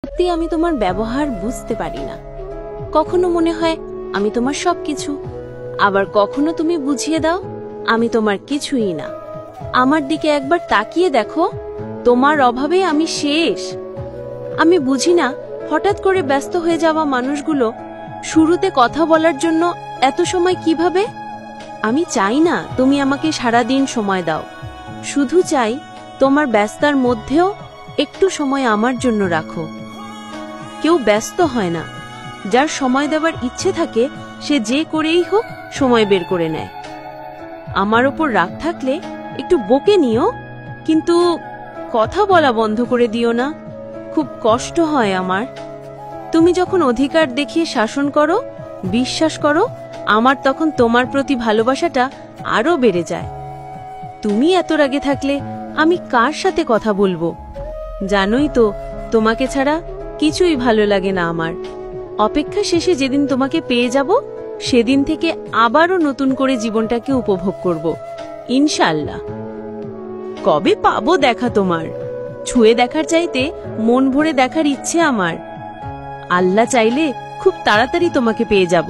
সত্যি আমি তোমার ব্যবহার বুঝতে পারি না। কখনো মনে হয় আমি তোমার সবকিছু, আবার কখনো তুমি বুঝিয়ে দাও আমি তোমার কিছুই না। আমার দিকে একবার তাকিয়ে দেখো, তোমার অভাবে আমি শেষ। আমি বুঝি না হঠাৎ করে ব্যস্ত হয়ে যাওয়া মানুষগুলো শুরুতে কথা বলার জন্য এত সময় কিভাবে। আমি চাই না তুমি আমাকে সারাদিন সময় দাও, শুধু চাই তোমার ব্যস্তার মধ্যেও একটু সময় আমার জন্য রাখো। কেউ ব্যস্ত হয় না, যার সময় দেওয়ার ইচ্ছে থাকে সে যে করেই হোক সময় বের করে নেয়। আমার ওপর রাগ থাকলে একটু বকে নিও, কিন্তু কথা বলা বন্ধ করে দিও না। খুব কষ্ট হয় আমার। তুমি যখন অধিকার দেখিয়ে শাসন করো, বিশ্বাস করো, আমার তখন তোমার প্রতি ভালোবাসাটা আরো বেড়ে যায়। তুমি এত রাগে থাকলে আমি কার সাথে কথা বলবো? জানোই তো তোমাকে ছাড়া কিছুই ভালো লাগে না আমার। অপেক্ষা শেষে যেদিন তোমাকে পেয়ে যাব, সেদিন থেকে আবারও নতুন করে জীবনটাকে উপভোগ করব, ইনশাআল্লাহ। কবে পাবো দেখা তোমার? ছুঁয়ে দেখার চাইতে মন ভরে দেখার ইচ্ছে আমার। আল্লাহ চাইলে খুব তাড়াতাড়ি তোমাকে পেয়ে যাব।